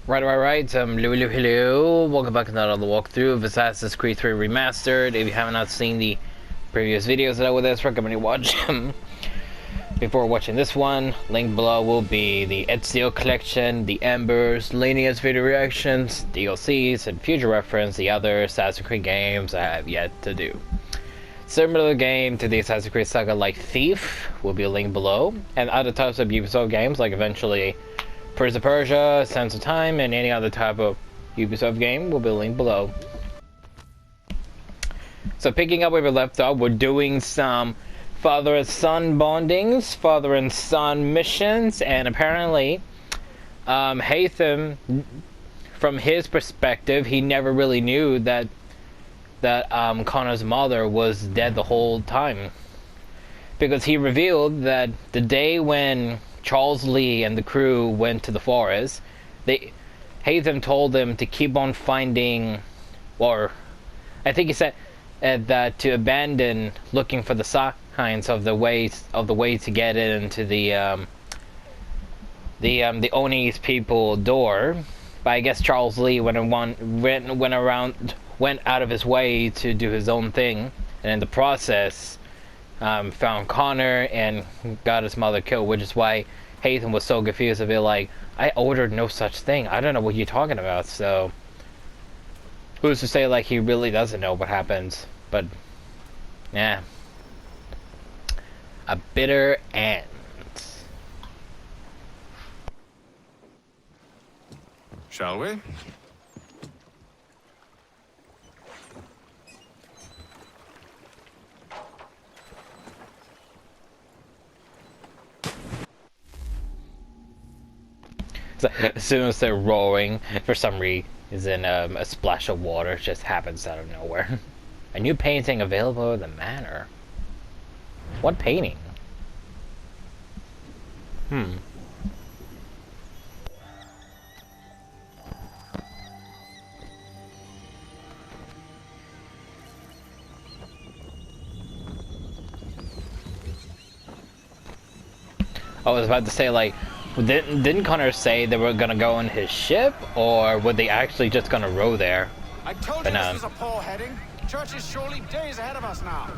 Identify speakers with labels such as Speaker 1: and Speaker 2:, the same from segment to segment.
Speaker 1: Right. Hello. Welcome back to another walkthrough of Assassin's Creed III Remastered. If you have not seen the previous videos that I would recommend you watch them before watching this one. Link below will be the Ezio collection, the Embers, Lineage video reactions, DLCs, and future reference the other Assassin's Creed games I have yet to do. Similar game to the Assassin's Creed saga like Thief will be a link below, and other types of Ubisoft games like eventually Prince of Persia, Sands of Time, and any other type of Ubisoft game will be linked below. So picking up where we left off, we're doing some father and son bondings, father and son missions, and apparently Haytham, from his perspective, he never really knew that Connor's mother was dead the whole time. Because he revealed that the day when Charles Lee and the crew went to the forest, Haytham told them to keep on finding, or I think he said that to abandon looking for the signs of the way to get into the Oni's people door. But I guess Charles Lee went out of his way to do his own thing, and in the process found Connor and got his mother killed, which is why Haytham was so confused to be like, I ordered no such thing. I don't know what you're talking about. So who's to say like he really doesn't know what happens? But yeah, a bitter end.
Speaker 2: Shall we?
Speaker 1: So, as soon as they're rowing, for some reason, a splash of water just happens out of nowhere. A new painting available at the manor. What painting? I was about to say, like, didn't Connor say they were gonna go on his ship, or were they actually just gonna row there?
Speaker 2: I told you this was a poor heading. Church is surely days ahead of us now.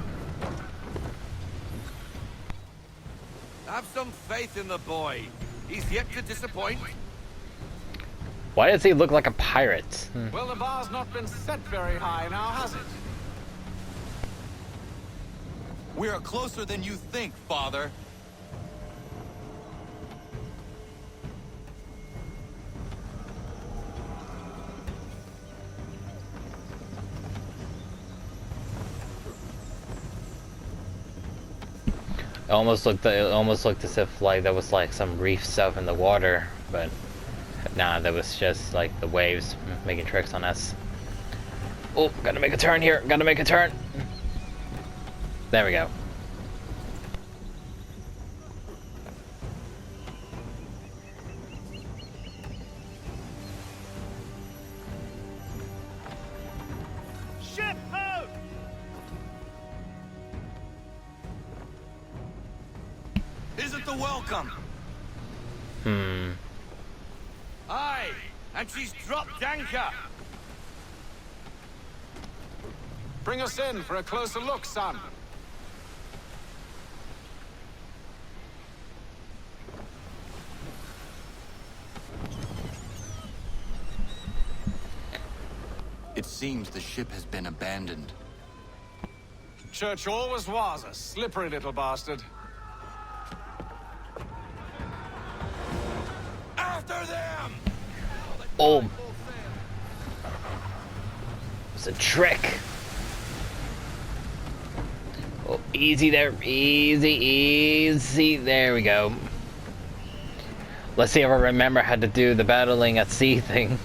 Speaker 3: Have some faith in the boy. He's yet to disappoint.
Speaker 1: Why does he look like a pirate?
Speaker 2: Well, the bar's not been set very high now, has it?
Speaker 4: We are closer than you think, Father.
Speaker 1: It almost looked as if like there was like some reef stuff in the water, but nah, that was just like the waves making tricks on us. Oh, gotta make a turn here. Gotta make a turn. There we go.
Speaker 2: Ship out!
Speaker 3: Isn't the welcome? Aye, and she's dropped anchor.
Speaker 2: Bring us in for a closer look, son.
Speaker 4: It seems the ship has been abandoned.
Speaker 2: Church always was a slippery little bastard.
Speaker 3: After them!
Speaker 1: Oh, it's a trick. Oh, easy there, easy. There we go. Let's see if I remember how to do the battling at sea thing.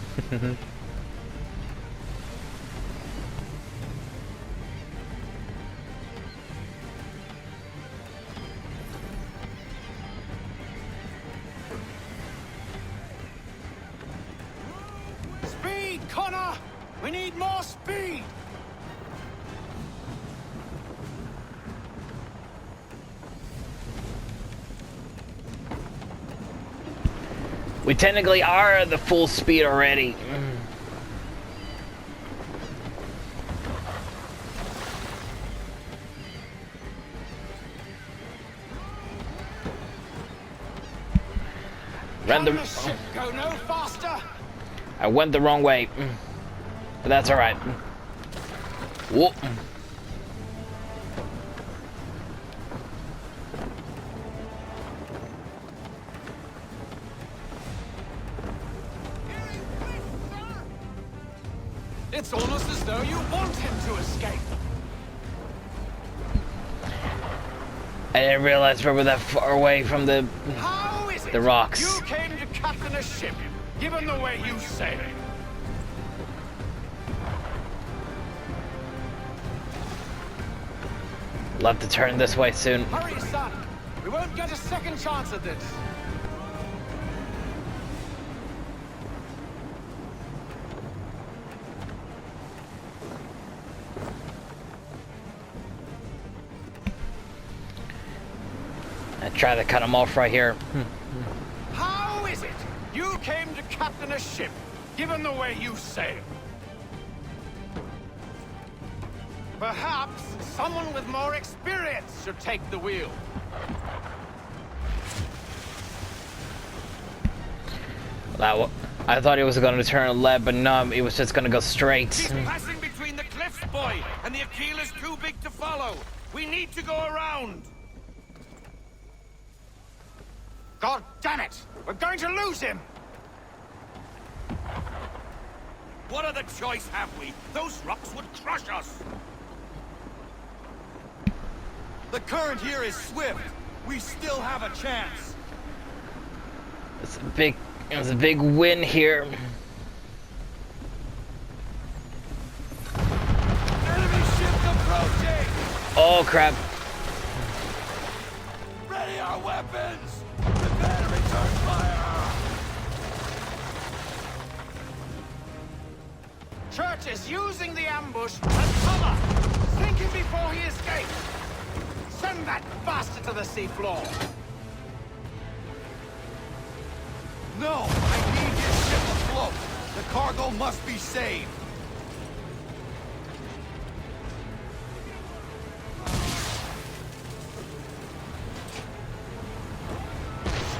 Speaker 2: Speed, Connor! We need more speed!
Speaker 1: We technically are at the full speed already.
Speaker 2: Can the ship go no faster?
Speaker 1: I went the wrong way. But that's alright. Whoop.
Speaker 2: It's almost as though you want him to escape.
Speaker 1: I didn't realize we were that far away from the
Speaker 2: How is it
Speaker 1: rocks.
Speaker 2: you came to captain a ship, given the way you sail it?
Speaker 1: We'll have to turn this way soon.
Speaker 2: Hurry, son. We won't get a second chance at this.
Speaker 1: I try to cut him off right here.
Speaker 2: How is it you came to captain a ship, given the way you sail? Perhaps someone with more experience should take the wheel.
Speaker 1: I thought he was going to turn left, but no, he was just going to go straight.
Speaker 3: He's passing between the cliffs, boy, and the Aquila's too big to follow. We need to go around.
Speaker 2: God damn it! We're going to lose him!
Speaker 3: What other choice have we? Those rocks would crush us.
Speaker 4: The current here is swift. We still have a chance.
Speaker 1: It's a big win here.
Speaker 3: Enemy ship approaching!
Speaker 1: Oh crap.
Speaker 3: Ready our weapons! Prepare to return fire!
Speaker 2: Church is using the ambush as cover! Sink him before he escapes! Send that bastard to the seafloor!
Speaker 4: No, I need his ship afloat. The cargo must be saved.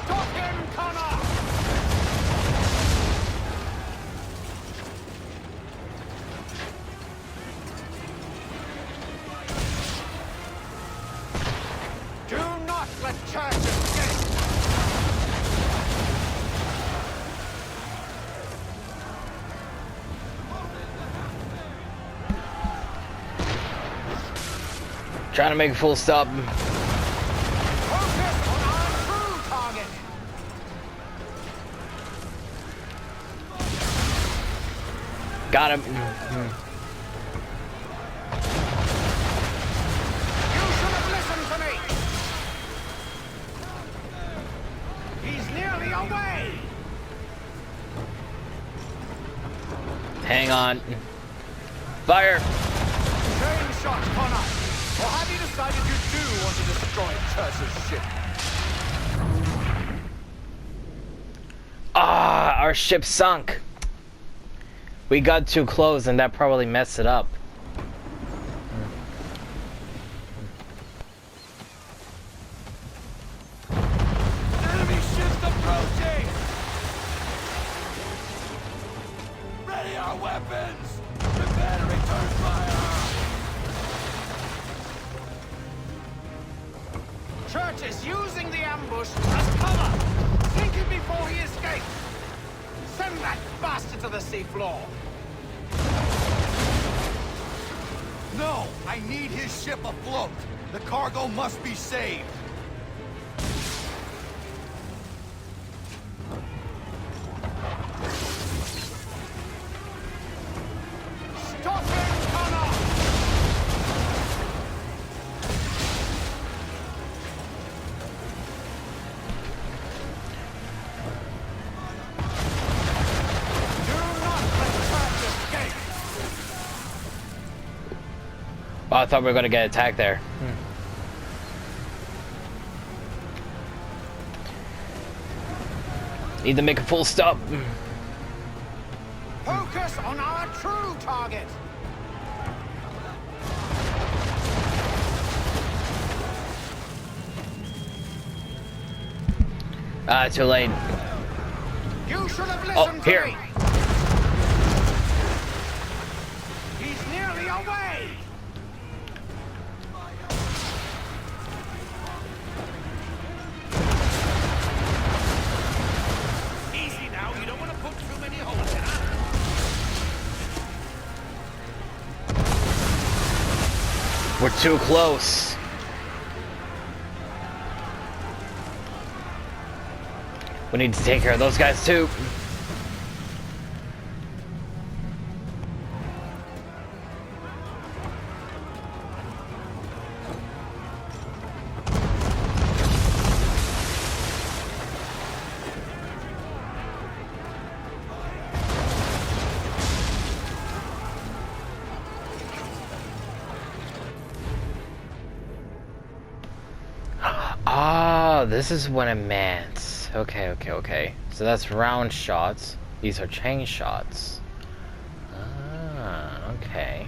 Speaker 2: Stop him, Connor! Do not let Church escape!
Speaker 1: Trying to make a full stop.
Speaker 2: Focus on our true target!
Speaker 1: Got him.
Speaker 2: You should have listened to me! He's nearly away!
Speaker 1: Hang on. Fire.
Speaker 2: Chain shot, Connor! Or have you decided you do want to destroy Church's ship?
Speaker 1: Ah, our ship sunk. We got too close and that probably messed it up.
Speaker 3: Enemy ships approaching! Ready our weapons! Prepare to return fire!
Speaker 2: Church is using the ambush as cover! Sink him before he escapes! Send that bastard to the seafloor!
Speaker 4: No, I need his ship afloat. The cargo must be saved.
Speaker 2: Stop him, Connor! Do not let Church escape!
Speaker 1: Oh, I thought we were gonna get attacked there. Need to make a full stop.
Speaker 2: Focus on our true target.
Speaker 1: Too late.
Speaker 2: You should have listened to
Speaker 1: here.
Speaker 2: me. He's nearly away.
Speaker 3: Easy now, you don't want to put too many holes in it.
Speaker 1: We're too close. We need to take care of those guys too. Ah, this is what it meant. Okay. So that's round shots. These are chain shots. Ah, okay.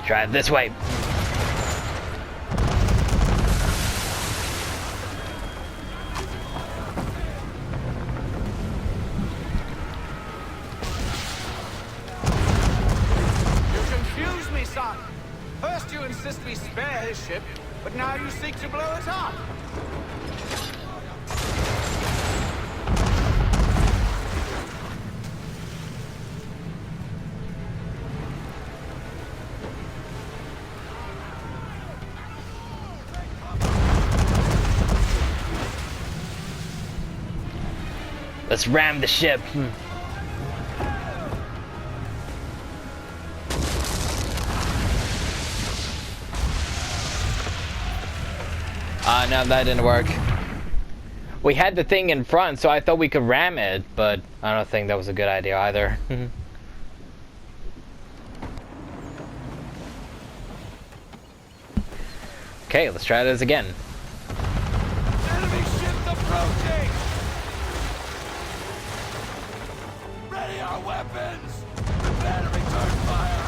Speaker 1: Drive this way.
Speaker 2: First you insist we spare his ship, but now you seek to blow it up.
Speaker 1: Let's ram the ship. No, that didn't work. We had the thing in front, so I thought we could ram it, but I don't think that was a good idea either. Okay, let's try this again.
Speaker 4: Enemy ship approaching! Ready our weapons! Prepare to return fire!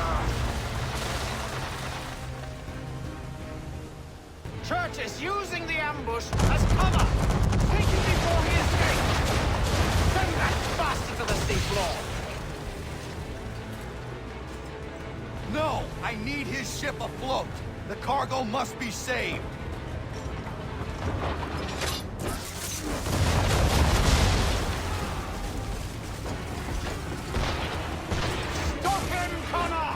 Speaker 2: Church is using the ambush as cover. Take him before he escapes. Send that bastard to the seafloor.
Speaker 4: No! I need his ship afloat! The cargo must be saved!
Speaker 2: Stop him, Connor!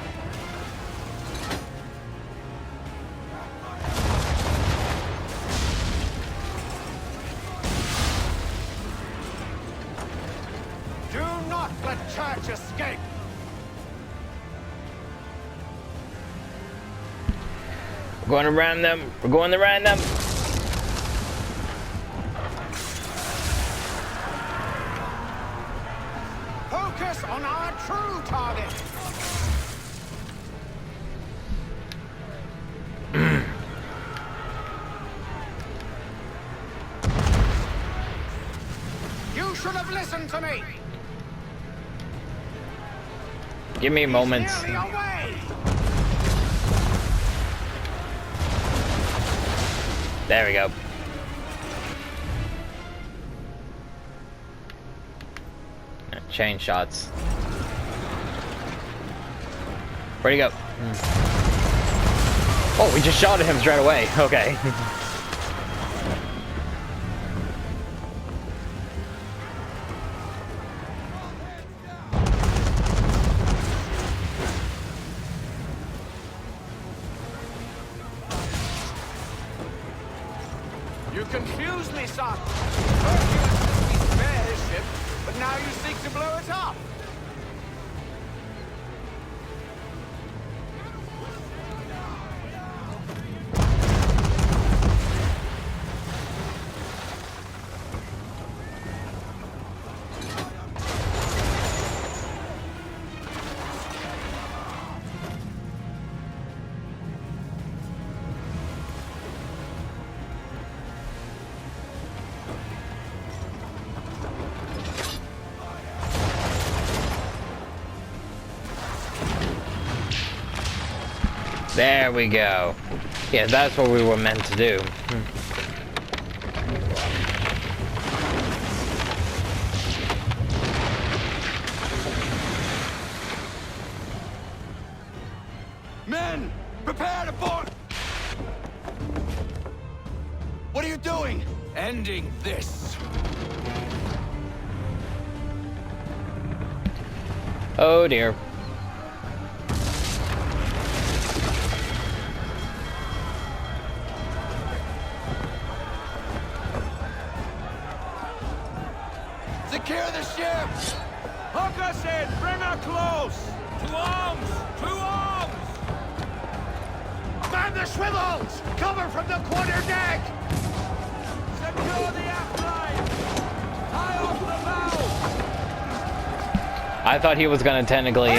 Speaker 2: Do not let Church escape!
Speaker 1: We're going to ram them. We're going to ram them.
Speaker 2: Focus on our true target! You should have listened to me!
Speaker 1: Give me moments.
Speaker 2: He's nearly away!
Speaker 1: There we go. Chain shots. Where'd he go? Oh, we just shot at him straight away. Okay.
Speaker 2: You confuse me, son. First you insist we spare his ship, but now you seek to blow it up.
Speaker 1: There we go. Yeah, that's what we were meant to do.
Speaker 4: Men, prepare to board! What are you doing?
Speaker 3: Ending this.
Speaker 1: Oh dear.
Speaker 4: Secure the ship!
Speaker 3: Hook us in! Bring her close! To arms! To arms!
Speaker 2: Man the swivels! Cover from the quarter deck!
Speaker 3: Secure the aft line! High off the bow!
Speaker 1: I thought he was gonna technically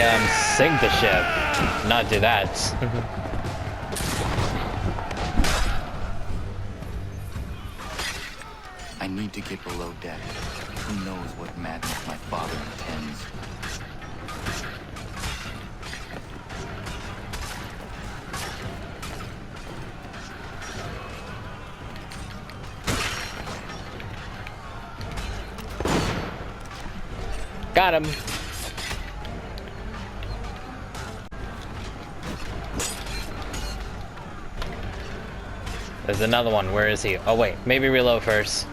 Speaker 1: sink the ship, not do that.
Speaker 4: I need to get below deck. Who knows what madness my father intends?
Speaker 1: Got him. There's another one. Where is he? Oh wait, maybe reload first.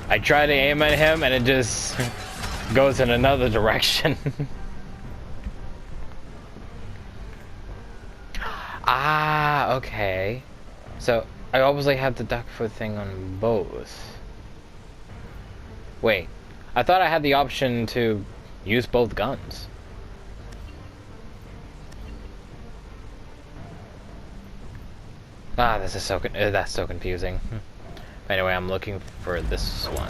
Speaker 1: I try to aim at him and it just goes in another direction. Ah, okay. So I obviously have the duck foot thing on both. Wait, I thought I had the option to use both guns. Ah, this is so that's so confusing. Anyway, I'm looking for this one.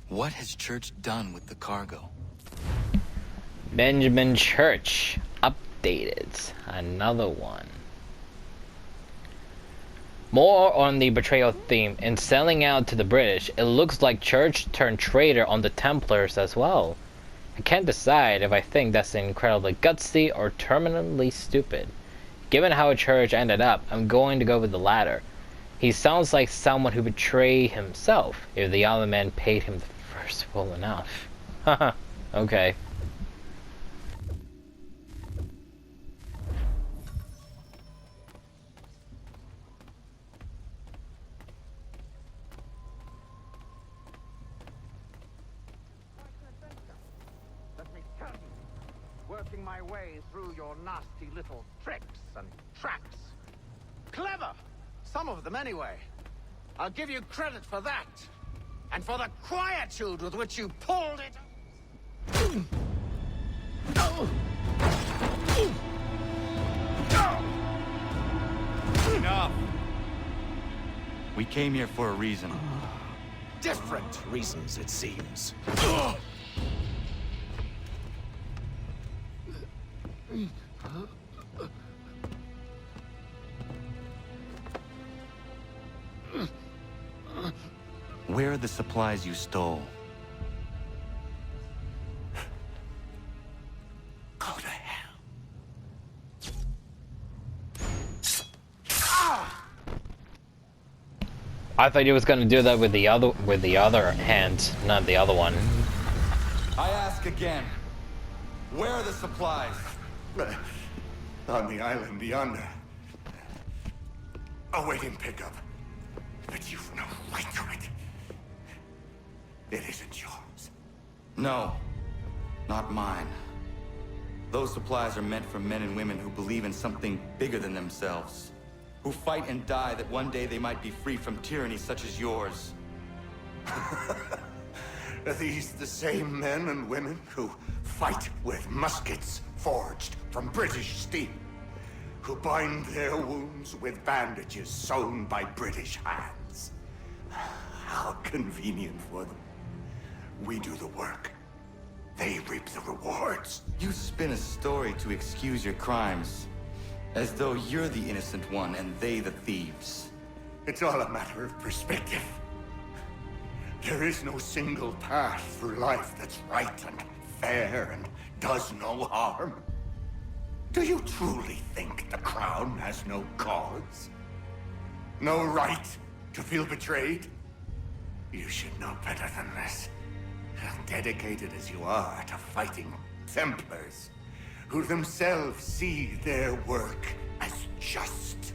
Speaker 4: What has Church done with the cargo?
Speaker 1: Benjamin Church updated. Another one. More on the betrayal theme. In selling out to the British, it looks like Church turned traitor on the Templars as well. I can't decide if I think that's incredibly gutsy or terminally stupid. Given how Church ended up, I'm going to go with the latter. He sounds like someone who betrayed himself if the other man paid him full enough. Haha, okay.
Speaker 2: Let me tell you, working my way through your nasty little tricks and tracks. Clever! Some of them anyway. I'll give you credit for that. And for the quietude with which you pulled it.
Speaker 4: Enough! We came here for a reason.
Speaker 2: Different reasons, it seems.
Speaker 4: Where are the supplies you stole?
Speaker 2: Go to hell.
Speaker 1: I thought he was gonna do that with the other hand, not the other one.
Speaker 4: I ask again. Where are the supplies?
Speaker 5: On the island beyond. Awaiting pickup. But you've no right to it. It isn't yours.
Speaker 4: No, not mine. Those supplies are meant for men and women who believe in something bigger than themselves. Who fight and die that one day they might be free from tyranny such as yours.
Speaker 5: Are these the same men and women who fight with muskets forged from British steel? Who bind their wounds with bandages sewn by British hands? How convenient for them. We do the work. They reap the rewards.
Speaker 4: You spin a story to excuse your crimes, as though you're the innocent one and they the thieves.
Speaker 5: It's all a matter of perspective. There is no single path through life that's right and fair and does no harm. Do you truly think the Crown has no cause? No right to feel betrayed? You should know better than this. Dedicated as you are to fighting Templars, who themselves see their work as just.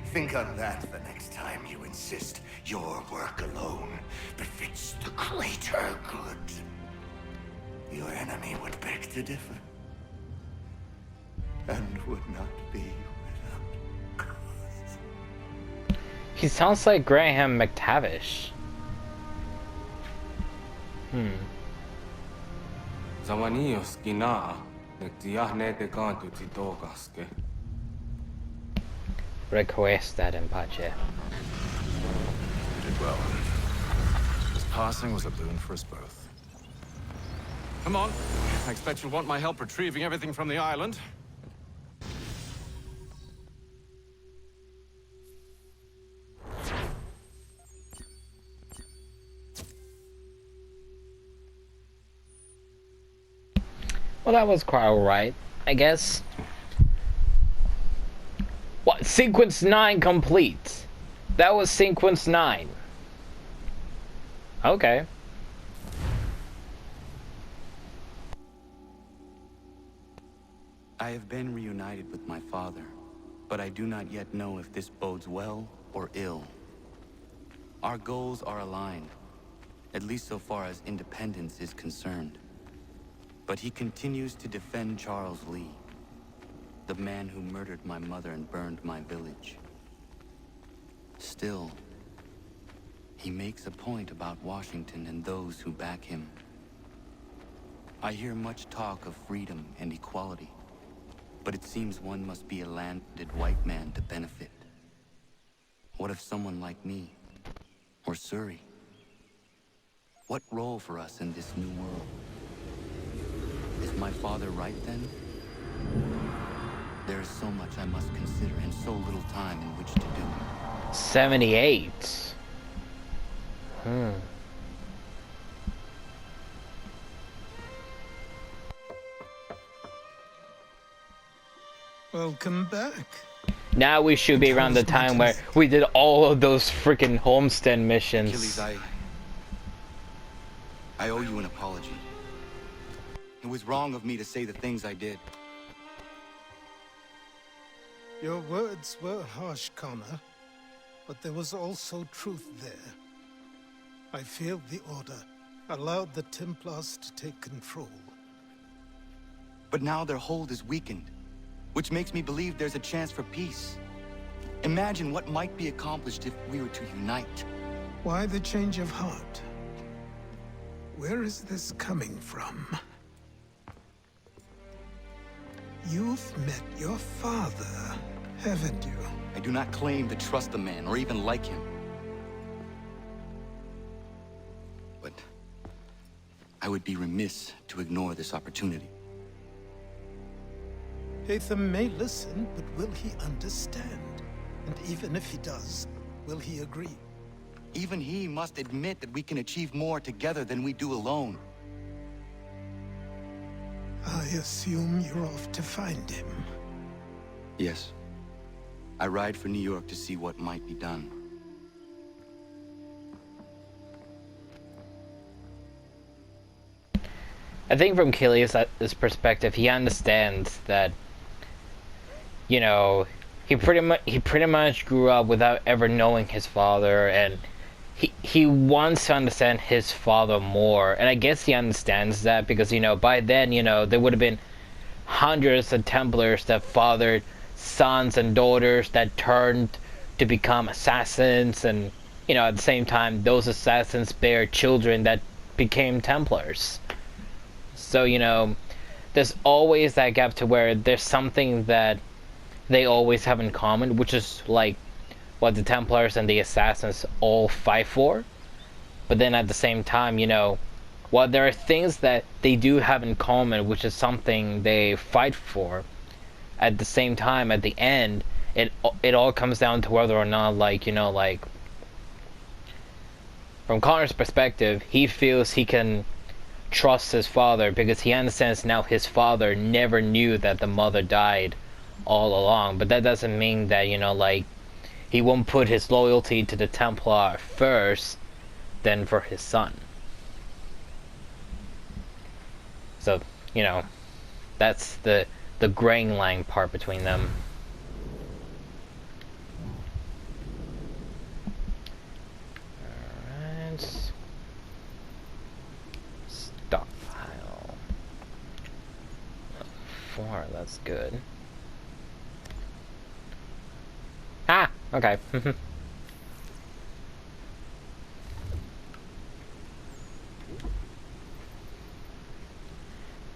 Speaker 5: Think on that the next time you insist your work alone befits the greater good. Your enemy would beg to differ, and would not be without cause.
Speaker 1: He sounds like Graham McTavish.
Speaker 6: Zawanios gina nagtiahne te kantu titogaske.
Speaker 1: Request that in Pache.
Speaker 7: You did well. His passing was a boon for us both.
Speaker 2: Come on. I expect you'll want my help retrieving everything from the island.
Speaker 1: Well, that was quite alright, I guess. What? Sequence 9 complete. That was sequence 9. Okay.
Speaker 4: I have been reunited with my father, but I do not yet know if this bodes well or ill. Our goals are aligned, at least so far as independence is concerned. But he continues to defend Charles Lee, the man who murdered my mother and burned my village. Still, he makes a point about Washington and those who back him. I hear much talk of freedom and equality, but it seems one must be a landed white man to benefit. What if someone like me, or Surrey? What role for us in this new world? Is my father right then? There is so much I must consider and so little time in which to do it.
Speaker 1: 78.
Speaker 8: Welcome back.
Speaker 1: Now we should be around the time where we did all of those freaking homestead missions.
Speaker 4: Achilles, I owe you an apology. It was wrong of me to say the things I did.
Speaker 8: Your words were harsh, Connor, but there was also truth there. I failed the Order, allowed the Templars to take control.
Speaker 4: But now their hold is weakened, which makes me believe there's a chance for peace. Imagine what might be accomplished if we were to unite.
Speaker 8: Why the change of heart? Where is this coming from? You've met your father, haven't you?
Speaker 4: I do not claim to trust the man or even like him. But I would be remiss to ignore this opportunity.
Speaker 8: Hatham may listen, but will he understand? And even if he does, will he agree?
Speaker 4: Even he must admit that we can achieve more together than we do alone.
Speaker 8: I assume you're off to find him.
Speaker 4: Yes. I ride for New York to see what might be done.
Speaker 1: I think from Kilius' perspective, he understands that, you know, he pretty much grew up without ever knowing his father, and he wants to understand his father more, and I guess he understands that because, you know, by then, you know, there would have been hundreds of Templars that fathered sons and daughters that turned to become assassins, and, you know, at the same time, those assassins bear children that became Templars. So, you know, there's always that gap to where there's something that they always have in common, which is like what the Templars and the Assassins all fight for. But then at the same time, you know, while there are things that they do have in common, which is something they fight for, at the same time, at the end, it all comes down to whether or not, like, you know, like, from Connor's perspective, he feels he can trust his father because he understands now his father never knew that the mother died all along. But that doesn't mean that, you know, like, he won't put his loyalty to the Templar first than for his son. So, you know, that's the grain line part between them. Alright. Stockpile. 4, that's good. Ah! Okay.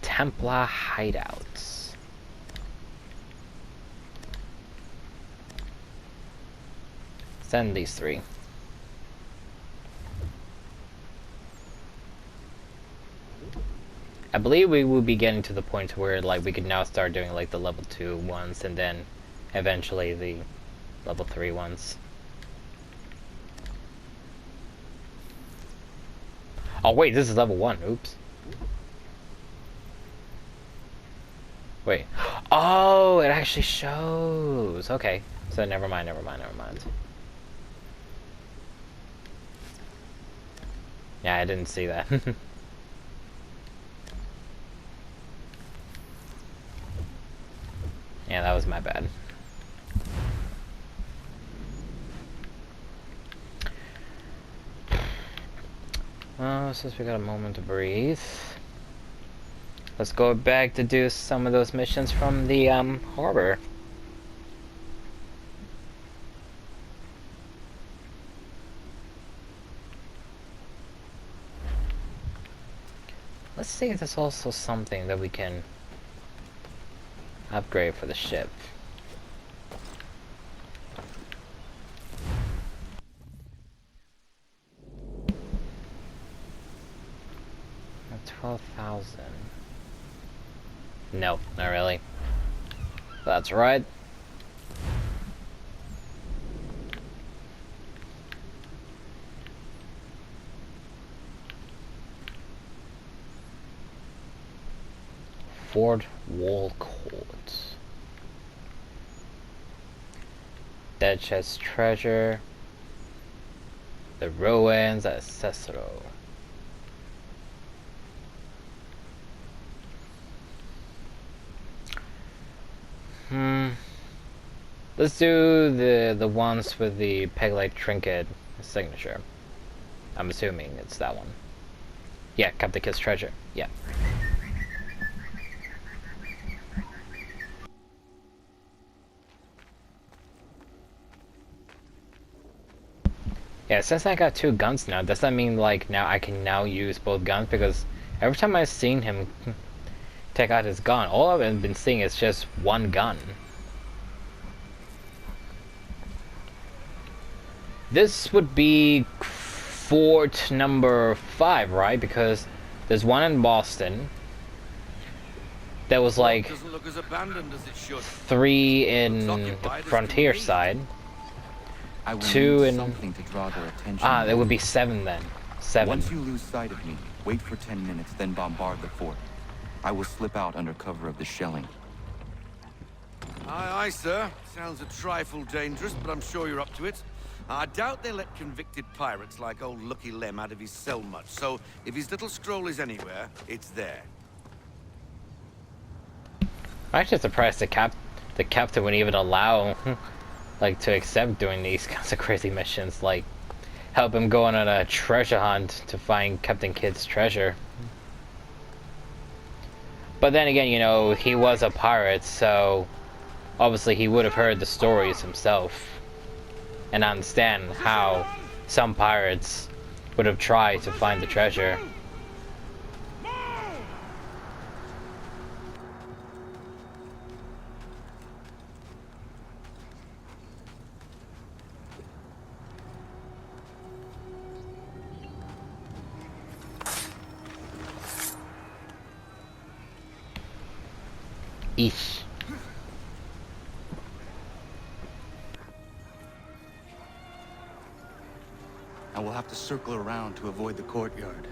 Speaker 1: Templar hideouts. Send these 3. I believe we will be getting to the point where, like, we can now start doing, like, the level 2 ones and then eventually the level 3 ones. Oh wait, this is level 1. Oops. Wait. Oh, it actually shows. Okay. So never mind. Yeah, I didn't see that. Yeah, that was my bad. Well, since we got a moment to breathe, let's go back to do some of those missions from the harbor. Let's see if there's also something that we can upgrade for the ship. At 12,000. Nope, not really. That's right. Fort Walcourt. Dead chest treasure. The ruins at Cicero. Let's do the ones with the peg-leg trinket signature. I'm assuming it's that one. Yeah, Captain Kidd's treasure. Yeah. Yeah, since I got 2 guns now, does that mean, like, now I can now use both guns? Because every time I've seen him take out his gun, all I've been seeing is just one gun. This would be fort number 5, right? Because there's one in Boston. There was like
Speaker 3: Doesn't look as abandoned as it should.
Speaker 1: 3 in the frontier side. 2 in...
Speaker 4: something to draw their attention.
Speaker 1: Ah, there would be 7 then. 7.
Speaker 4: Once you lose sight of me, wait for 10 minutes, then bombard the fort. I will slip out under cover of the shelling.
Speaker 3: Aye, aye, sir. Sounds a trifle dangerous, but I'm sure you're up to it. I doubt they let convicted pirates like old Lucky Lem out of his cell much, so if his little scroll is anywhere, it's there.
Speaker 1: I'm actually surprised the captain wouldn't even allow, like, to accept doing these kinds of crazy missions. Like, help him go on a treasure hunt to find Captain Kidd's treasure. But then again, you know, he was a pirate, so obviously he would have heard the stories himself and understand how some pirates would have tried to find the treasure. Eesh.
Speaker 4: I will have to circle around to avoid the courtyard.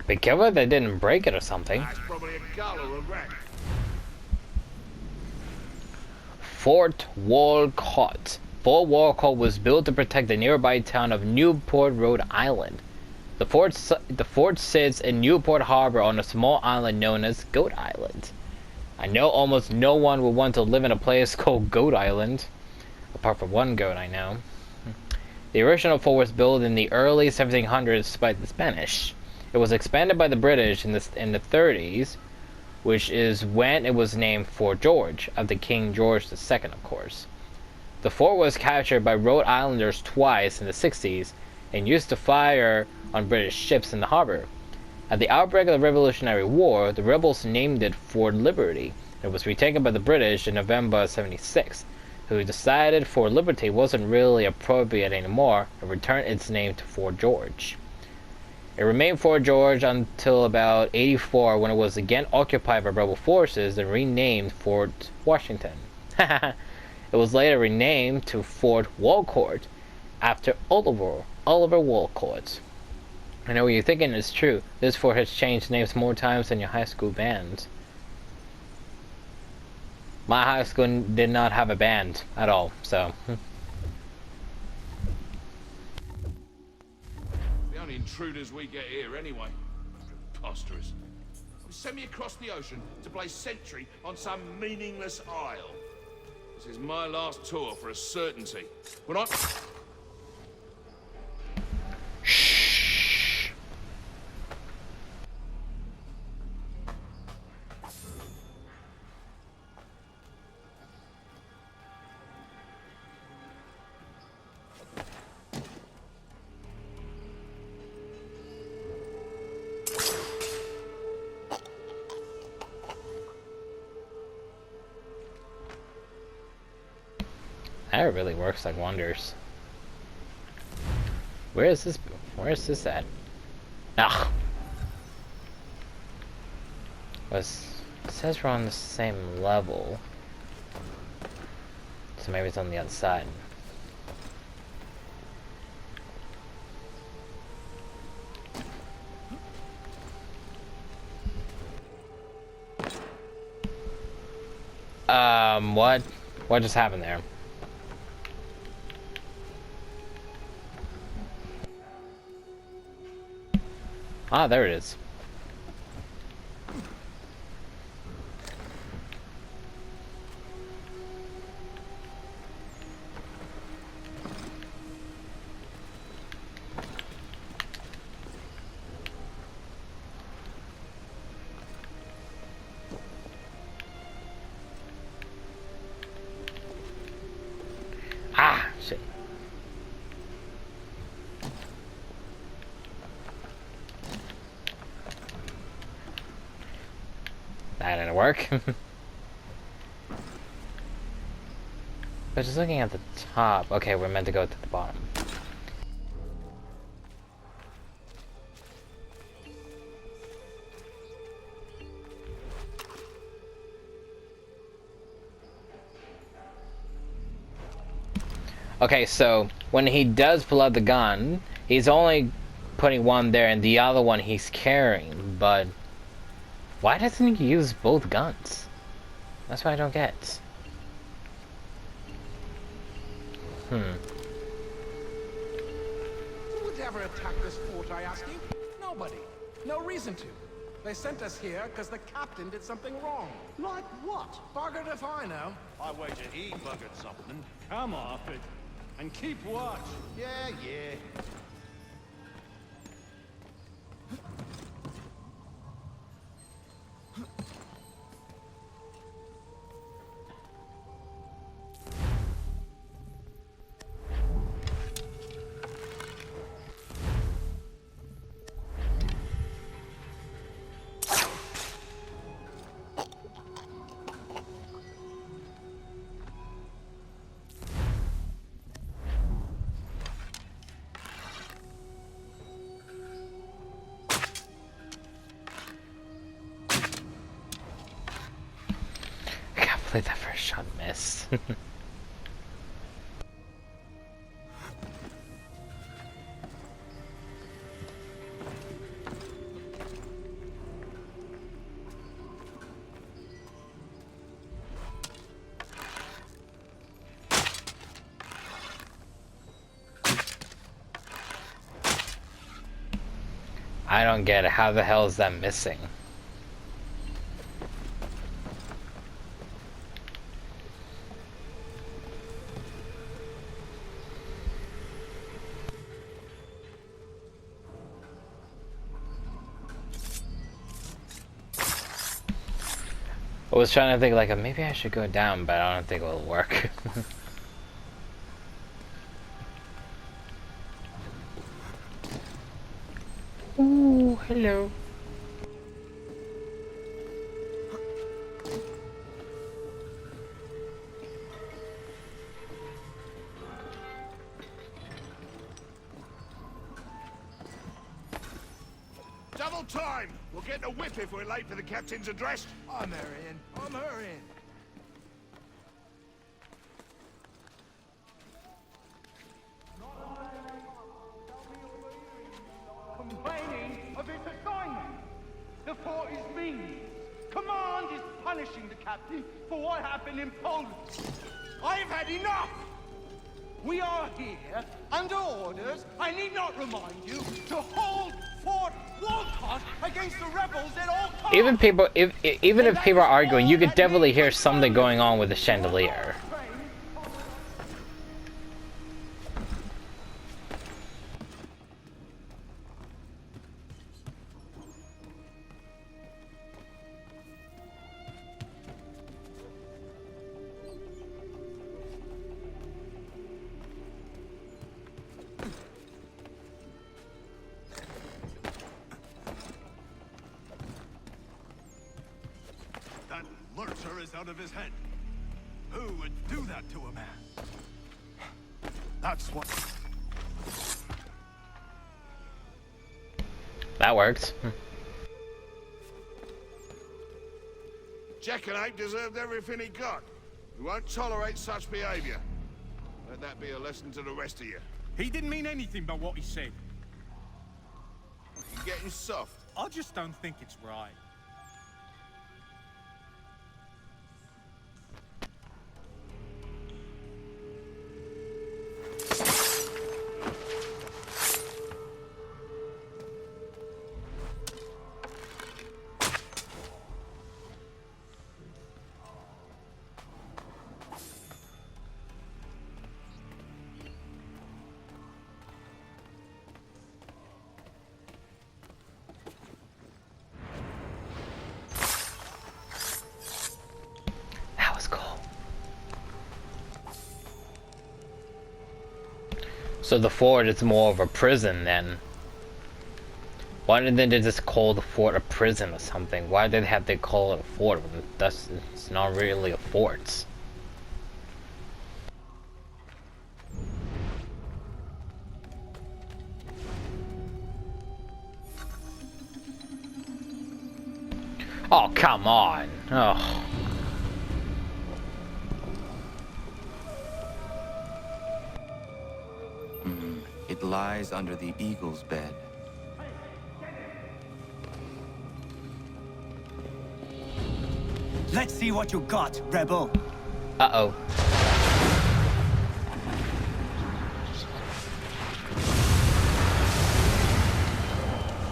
Speaker 1: Be careful they didn't break it or something.
Speaker 3: That's probably a gull or a rat.
Speaker 1: Fort Walcott. Fort Walcott was built to protect the nearby town of Newport, Rhode Island. The fort sits in Newport Harbor on a small island known as Goat Island. I know almost no one would want to live in a place called Goat Island, apart from one goat I know. The original fort was built in the early 1700s by the Spanish. It was expanded by the British in the 30s, which is when it was named Fort George, after King George II, of course. The fort was captured by Rhode Islanders twice in the 60s and used to fire on British ships in the harbor. At the outbreak of the Revolutionary War, the rebels named it Fort Liberty. It was retaken by the British in November '76, who decided Fort Liberty wasn't really appropriate anymore and returned its name to Fort George. It remained Fort George until about '84, when it was again occupied by rebel forces and renamed Fort Washington. It was later renamed to Fort Walcott after Oliver Walcott. I know what you're thinking is true. This fort has changed names more times than your high school band. My high school did not have a band at all, so...
Speaker 3: The only intruders we get here anyway. Preposterous. Send me across the ocean to play sentry on some meaningless isle. This is my last tour for a certainty. When I...
Speaker 1: Shh. That really works like wonders. Where is this at? Ah. It says we're on the same level. So maybe it's on the other side. What? What just happened there? Ah, there it is. Ah, shit. That didn't work. But just looking at the top. Okay, we're meant to go to the bottom. Okay, so when he does pull out the gun, he's only putting one there and the other one he's carrying, but why doesn't he use both guns? That's what I don't get.
Speaker 2: Who would ever attack this fort, I ask you? Nobody. No reason to.
Speaker 9: They sent us here because the captain did something wrong.
Speaker 2: Like what?
Speaker 9: Buggered if I know.
Speaker 3: I wager he buggered something.
Speaker 9: Come off it. And keep watch.
Speaker 2: Yeah, yeah.
Speaker 1: I can't believe that first shot missed. I don't get it. How the hell is that missing? I was trying to think like maybe I should go down, but I don't think it will work. Ooh, hello.
Speaker 3: Double time! We'll get a whip if we're late for the captain's address.
Speaker 9: I'm hurrying. I'm hurrying.
Speaker 2: Complaining of its assignment. The fort is mean. Command is punishing the captain for what happened in Poland. I've had enough! We are here under orders, I need not remind you, to hold Fort Walcott against the rebels at all times!
Speaker 1: Even if people are arguing, you could definitely hear something going on with the chandelier.
Speaker 3: That lurcher is out of his head. Who would do that to a man? That's what...
Speaker 1: That works.
Speaker 3: Jackanapes deserved everything he got. We won't tolerate such behavior. Let that be a lesson to the rest of you.
Speaker 10: He didn't mean anything by what he said.
Speaker 3: You're getting soft.
Speaker 10: I just don't think it's right.
Speaker 1: That was cool. So the fort is more of a prison then. Why didn't they just call the fort a prison or something? Why did they have to call it a fort? It's not really a fort. Oh, come on. Oh.
Speaker 4: It lies under the eagle's bed.
Speaker 11: Let's see what you got, rebel.
Speaker 1: Uh-oh.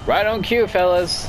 Speaker 1: Right on cue, fellas.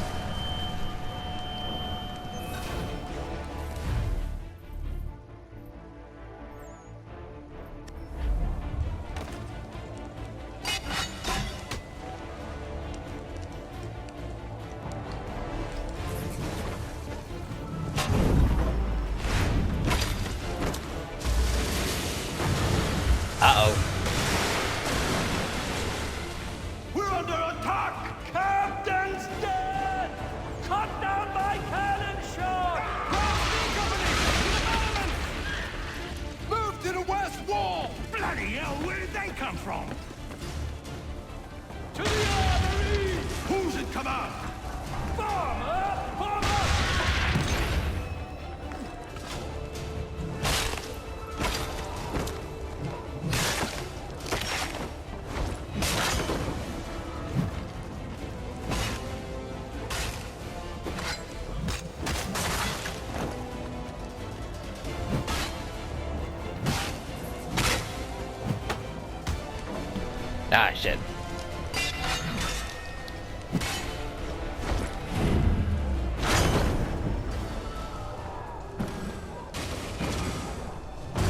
Speaker 1: Ah, shit.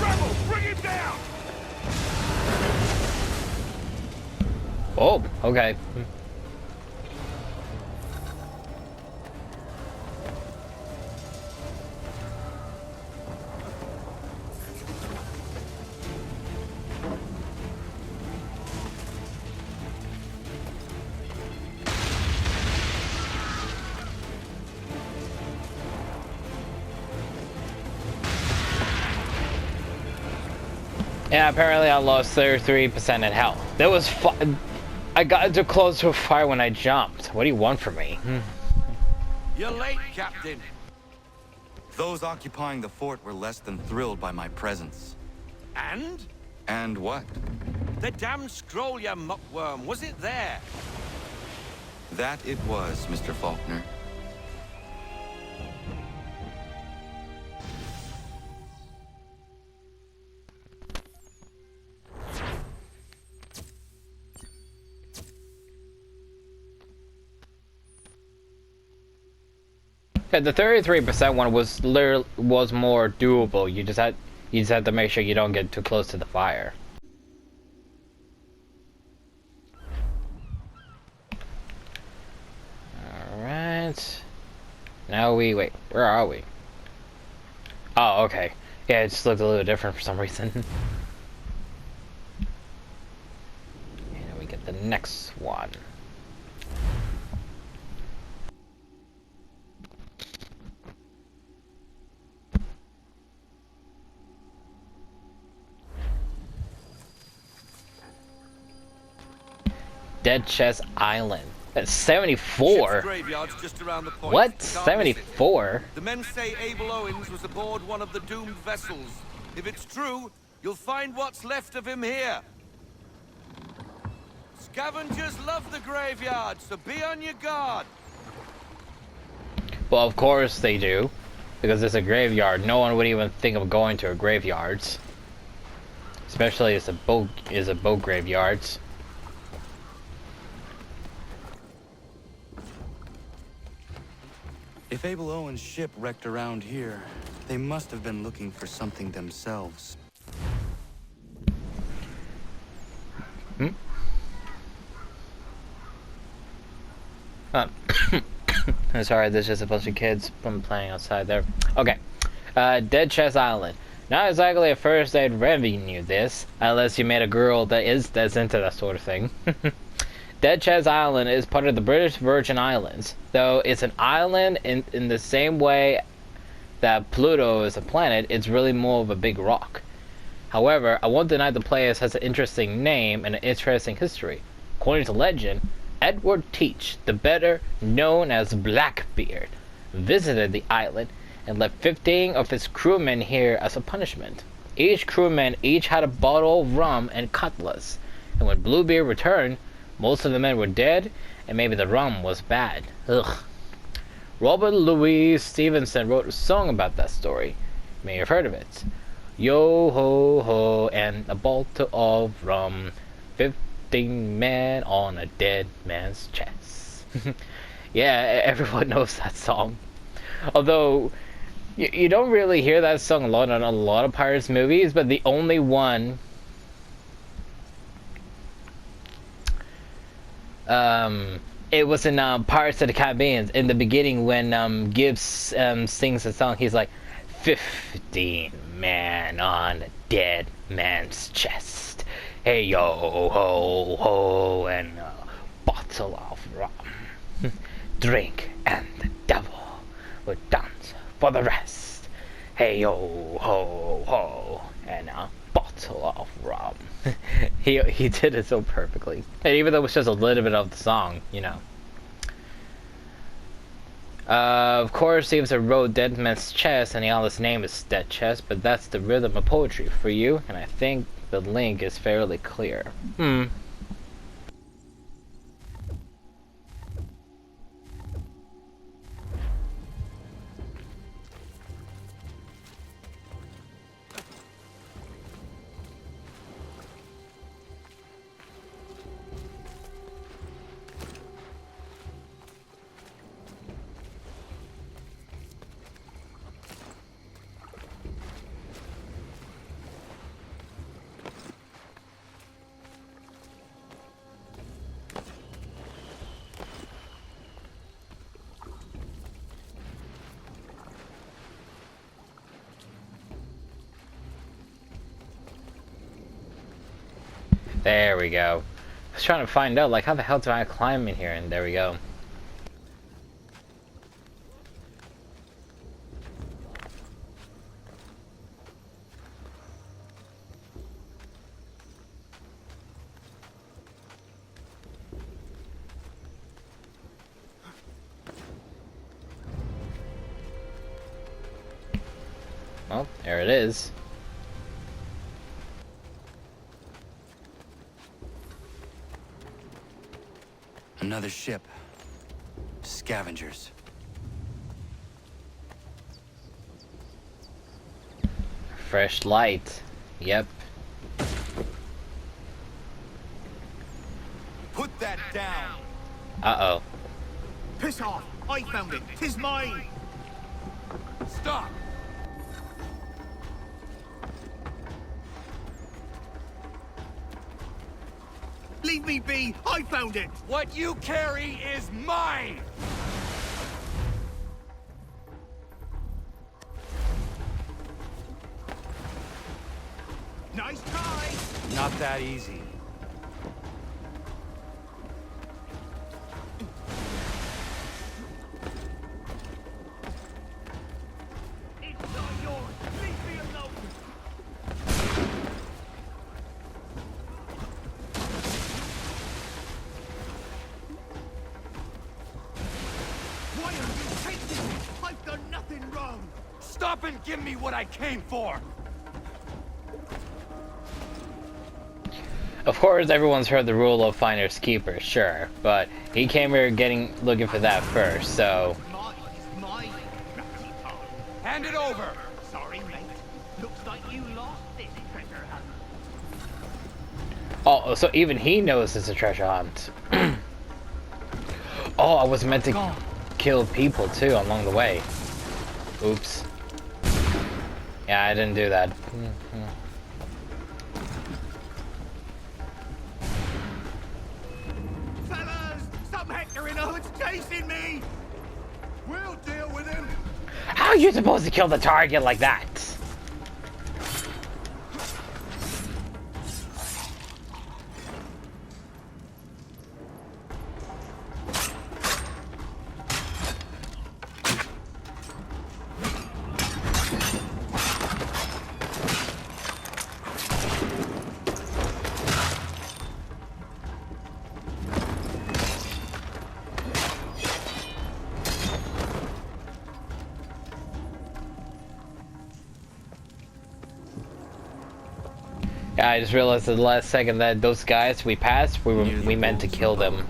Speaker 3: Rebel, bring him down!
Speaker 1: Oh, okay. Yeah, apparently I lost 33% in health. That was fun. I got too close to a fire when I jumped. What do you want from me?
Speaker 3: You're late, Captain.
Speaker 4: Those occupying the fort were less than thrilled by my presence.
Speaker 3: And?
Speaker 4: And what?
Speaker 3: The damn scroll, you muckworm. Was it there?
Speaker 4: That it was, Mr. Faulkner.
Speaker 1: Yeah, the 33% one was more doable. You just had to make sure you don't get too close to the fire. Alright. Now wait, where are we? Oh, okay. Yeah, it just looked a little different for some reason. And we get the next one. Dead Chest Island. That's 74.
Speaker 3: Ship's graveyard's just around the point.
Speaker 1: What?
Speaker 3: You can't miss it.
Speaker 1: 74?
Speaker 3: The men say Abel Owens was aboard one of the doomed vessels. If it's true, you'll find what's left of him here. Scavengers love the graveyard, so be on your guard.
Speaker 1: Well, of course they do. Because it's a graveyard. No one would even think of going to a graveyards. Especially as a boat graveyards.
Speaker 4: If Abel Owens' ship wrecked around here, they must have been looking for something themselves.
Speaker 1: Sorry, this is supposed to be kids from playing outside there. Okay. Dead Chest Island. Not exactly a first aid revenue this, unless you made a girl that's into that sort of thing. Dead Chest Island is part of the British Virgin Islands, though it's an island in the same way that Pluto is a planet. It's really more of a big rock. However, I won't deny the place has an interesting name and an interesting history. According to legend, Edward Teach, the better known as Blackbeard, visited the island and left 15 of his crewmen here as a punishment. Each crewman had a bottle of rum and cutlass, and when Bluebeard returned, most of the men were dead, and maybe the rum was bad. Ugh. Robert Louis Stevenson wrote a song about that story. You may have heard of it. Yo ho ho, and a bottle of rum, 15 men on a dead man's chest. Yeah, everyone knows that song. Although, you don't really hear that song a lot in a lot of Pirates movies, but the only one it was in Pirates of the Caribbean in the beginning when Gibbs sings the song. He's like, 15 men on a dead man's chest. Hey yo ho ho, and a bottle of rum. Drink and the devil will dance for the rest. Hey yo ho ho, and a bottle of rum. he did it so perfectly. And even though it was just a little bit of the song, you know. Of course, he wrote Dead Man's Chest, and the other's name is Dead Chest, but that's the rhythm of poetry for you, and I think the link is fairly clear. There we go. I was trying to find out, like, how the hell do I climb in here? And there we go. Well, there it is.
Speaker 4: Another ship. Scavengers.
Speaker 1: Fresh light. Yep.
Speaker 3: Put that down!
Speaker 1: Uh-oh.
Speaker 2: Piss off! I found it! 'Tis mine!
Speaker 3: Stop!
Speaker 2: Leave me be! I found it!
Speaker 3: What you carry is mine!
Speaker 2: Nice try!
Speaker 4: Not that easy.
Speaker 2: It's not yours! Leave me alone! Why are you taking me? I've done nothing wrong!
Speaker 3: Stop and give me what I came for!
Speaker 1: Of course, everyone's heard the rule of finders keepers, sure, but he came here looking for that first, so...
Speaker 2: Mine, ratty Tom.
Speaker 3: Hand it over!
Speaker 2: Sorry, mate. Looks like you lost this treasure hunt.
Speaker 1: Oh, so even he knows it's a treasure hunt. Oh, I was meant to kill people, too, along the way. Oops. Yeah, I didn't do that.
Speaker 2: Stop hectoring! Oh, it's chasing me!
Speaker 9: We'll deal with him.
Speaker 1: How are you supposed to kill the target like that? Yeah, I just realized at the last second that those guys we passed, we meant to kill them.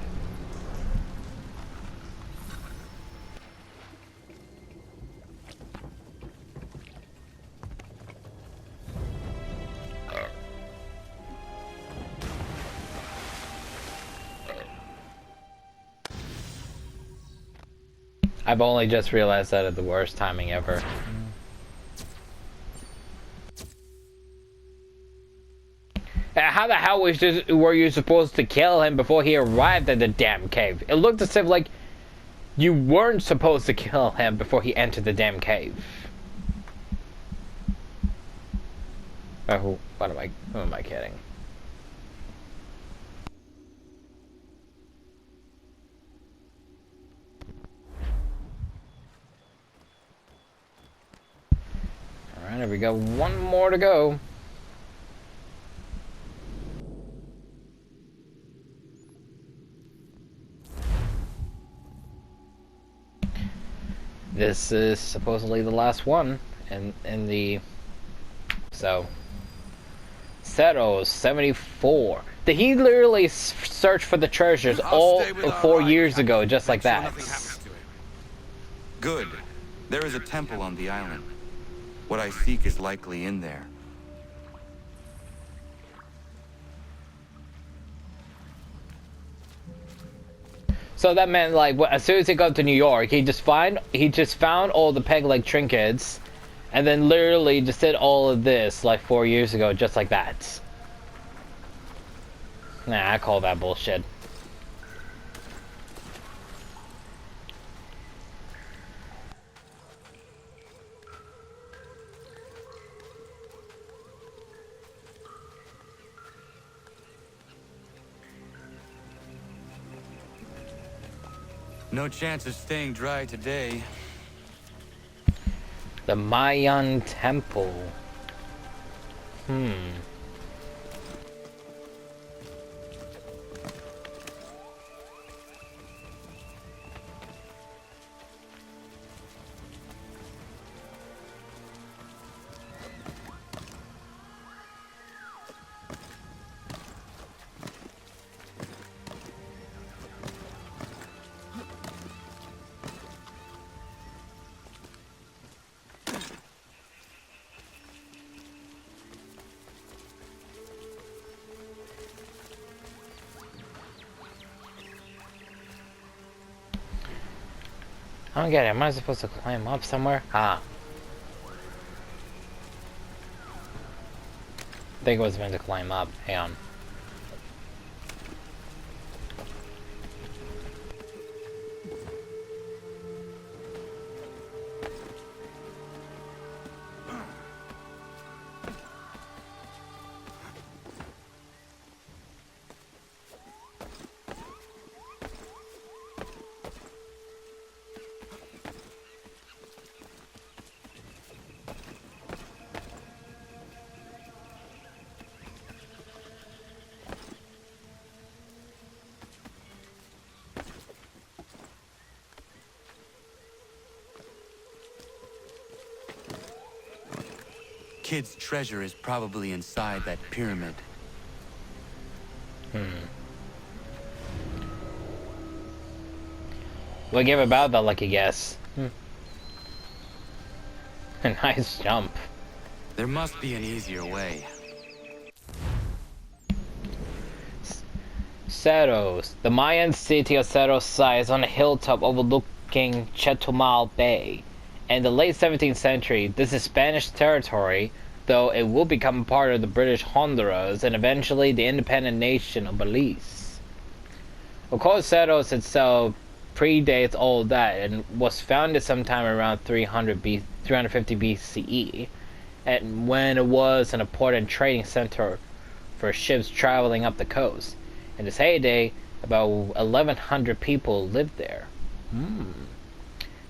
Speaker 1: I've only just realized that at the worst timing ever. How the hell were you supposed to kill him before he arrived at the damn cave? It looked as if like you weren't supposed to kill him before he entered the damn cave. Who am I kidding? Alright, there we go. One more to go. This is supposedly the last one in the... So... Setos 74. He literally searched for the treasures all 4 years ago, just like that.
Speaker 4: Good. There is a temple on the island. What I seek is likely in there.
Speaker 1: So that meant like as soon as he got to New York, he just found all the peg leg trinkets, and then literally just did all of this like 4 years ago, just like that. Nah, I call that bullshit.
Speaker 4: No chance of staying dry today.
Speaker 1: The Mayan Temple. I don't get it. Am I supposed to climb up somewhere? Ah. I think it was meant to climb up. Hang on.
Speaker 4: Kid's treasure is probably inside that pyramid.
Speaker 1: What give about that lucky guess? A nice jump.
Speaker 4: There must be an easier way.
Speaker 1: Cerros. The Mayan city of Cerros size on a hilltop overlooking Chetumal Bay. In the late 17th century, this is Spanish territory, though it will become part of the British Honduras and eventually the independent nation of Belize. Of course, Cerros itself predates all that and was founded sometime around 350 BCE, and when it was an important trading center for ships traveling up the coast. In its heyday, about 1,100 people lived there.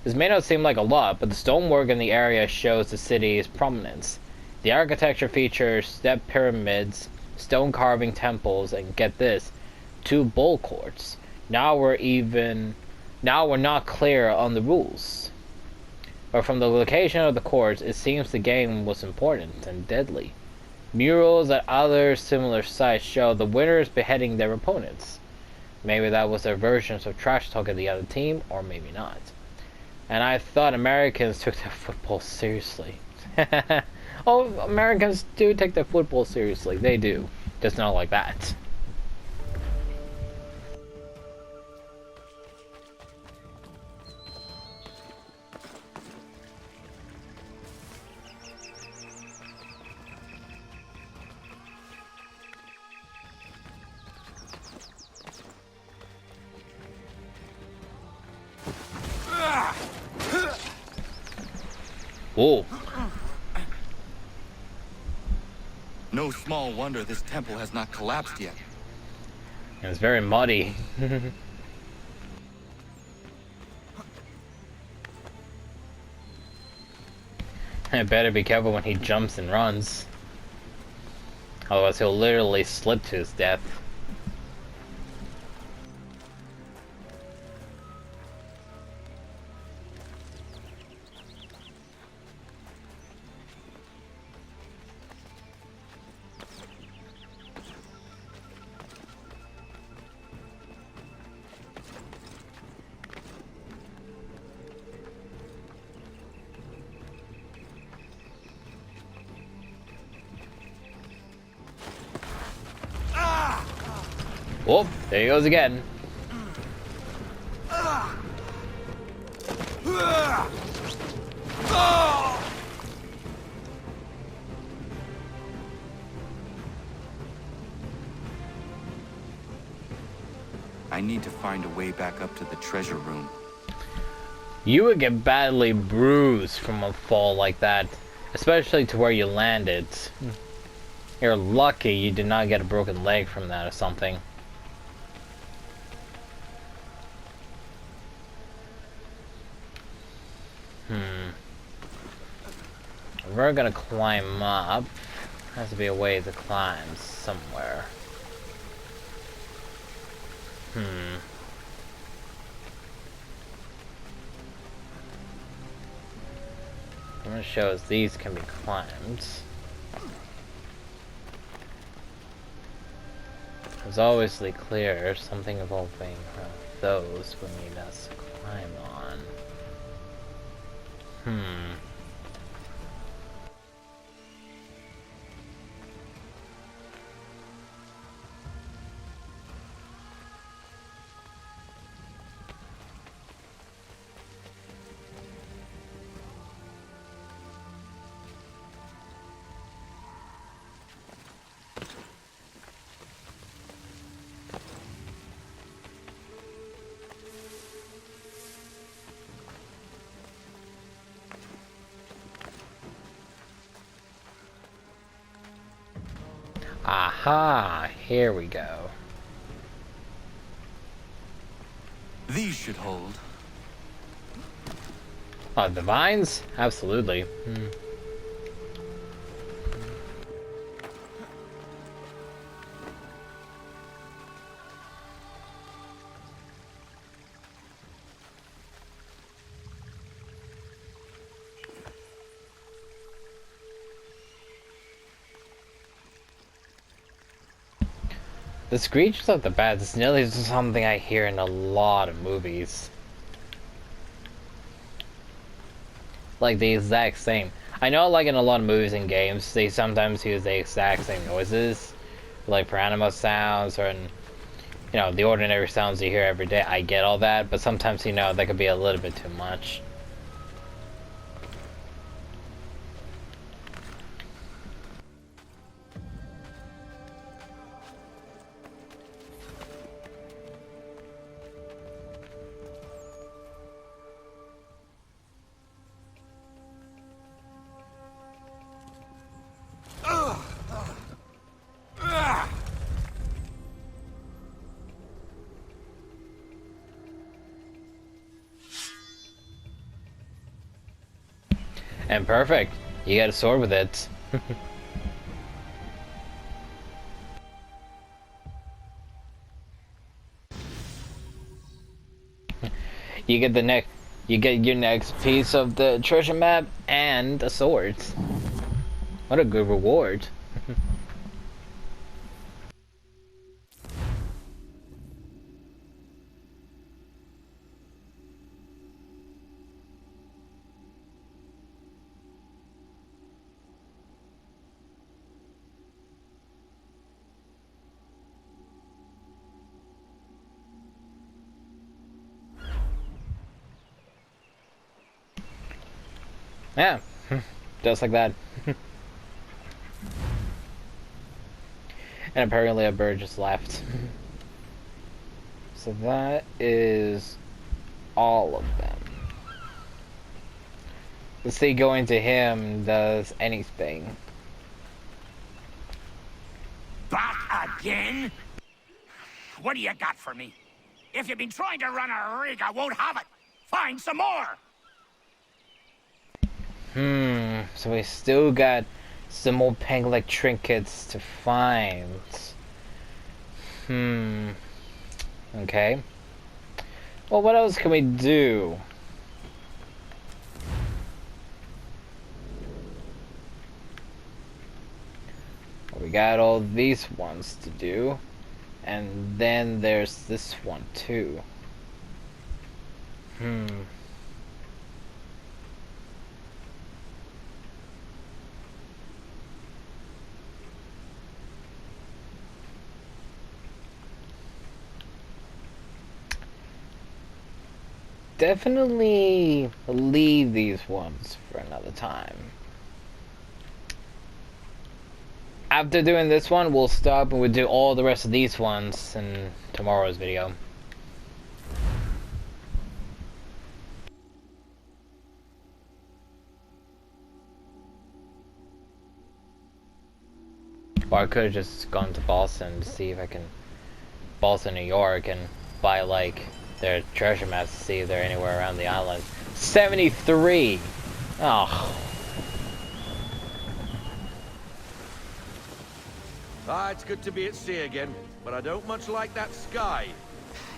Speaker 1: This may not seem like a lot, but the stonework in the area shows the city's prominence. The architecture features step pyramids, stone carving temples, and get this, 2 bull courts. Now we're not clear on the rules. But from the location of the courts, it seems the game was important and deadly. Murals at other similar sites show the winners beheading their opponents. Maybe that was their versions of trash talking the other team, or maybe not. And I thought Americans took their football seriously. Oh, Americans do take their football seriously. They do. Just not like that. Whoa.
Speaker 4: No small wonder this temple has not collapsed yet.
Speaker 1: It's very muddy. I better be careful when he jumps and runs. Otherwise he'll literally slip to his death. Whoop, there he goes again.
Speaker 4: I need to find a way back up to the treasure room.
Speaker 1: You would get badly bruised from a fall like that, especially to where you landed. You're lucky you did not get a broken leg from that or something. If we're gonna climb up, has to be a way to climb somewhere. I'm gonna show us these can be climbed. It's obviously clear something involving those would need us to climb on. Aha! Here we go.
Speaker 4: These should hold.
Speaker 1: Oh, the vines? Absolutely. The screeches of the bats is nearly something I hear in a lot of movies. Like the exact same. I know like in a lot of movies and games, they sometimes use the exact same noises. Like for animal sounds or in, you know, the ordinary sounds you hear every day. I get all that, but sometimes, you know, that could be a little bit too much. And perfect. You got a sword with it. You get your next piece of the treasure map and a sword. What a good reward. Yeah, just like that. And apparently a bird just left. So that is all of them. Let's see going to him does anything.
Speaker 12: Back again? What do you got for me? If you've been trying to run a rig, I won't have it. Find some more.
Speaker 1: So we still got some more peg-leg trinkets to find. Okay. Well, what else can we do? We got all these ones to do. And then there's this one too. Definitely leave these ones for another time. After doing this one, we'll stop and we'll do all the rest of these ones in tomorrow's video. Or I could have just gone to Boston to see if I can... Boston, New York, and buy like There are treasure maps to see if they're anywhere around the island. 73! Oh.
Speaker 3: It's good to be at sea again, but I don't much like that sky.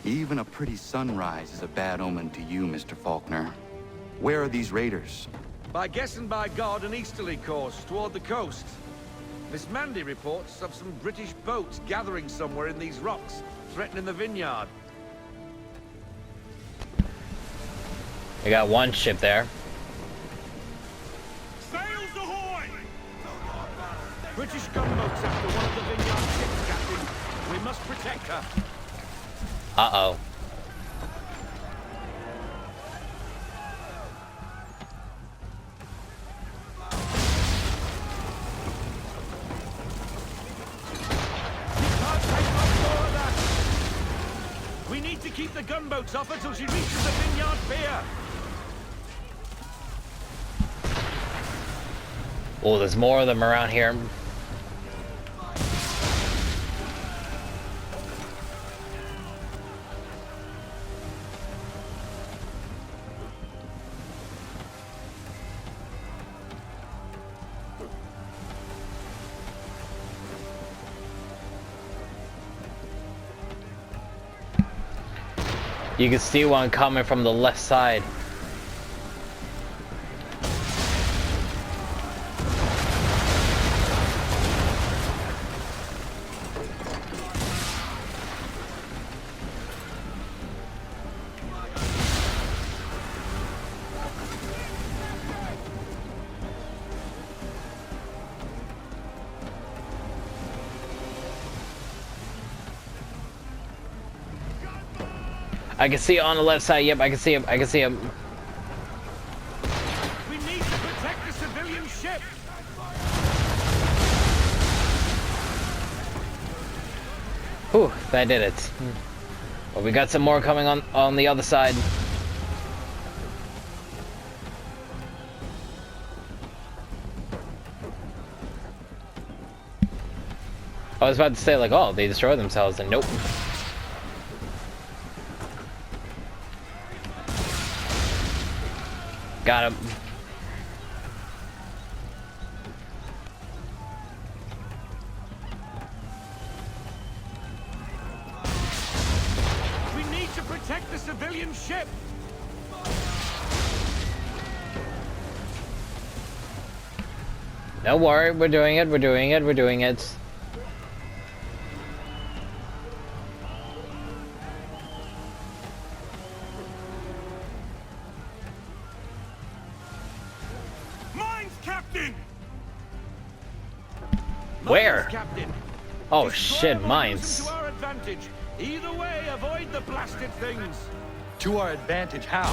Speaker 4: Even a pretty sunrise is a bad omen to you, Mr. Faulkner. Where are these raiders?
Speaker 3: By guessing by God an easterly course toward the coast. Miss Mandy reports of some British boats gathering somewhere in these rocks, threatening the vineyard.
Speaker 1: We got one ship there.
Speaker 10: Sails ahoy!
Speaker 3: British gunboats after one of the vineyard ships, Captain. We must protect her.
Speaker 1: Uh-oh.
Speaker 3: We need to keep the gunboats off her till she reaches the vineyard pier.
Speaker 1: Oh, there's more of them around here. You can see one coming from the left side. I can see it on the left side. Yep, I can see him. I can see him.
Speaker 3: We need to protect the civilian ship.
Speaker 1: Whew, that did it. Well, we got some more coming on the other side. I was about to say, like, oh, they destroyed themselves, and nope. Got him.
Speaker 3: We need to protect the civilian ship.
Speaker 1: Don't worry, we're doing it, we're doing it, we're doing it. Where?
Speaker 3: Captain.
Speaker 1: Oh shit, mines.
Speaker 3: To our advantage. Either way, avoid the blasted things.
Speaker 4: To our advantage, how?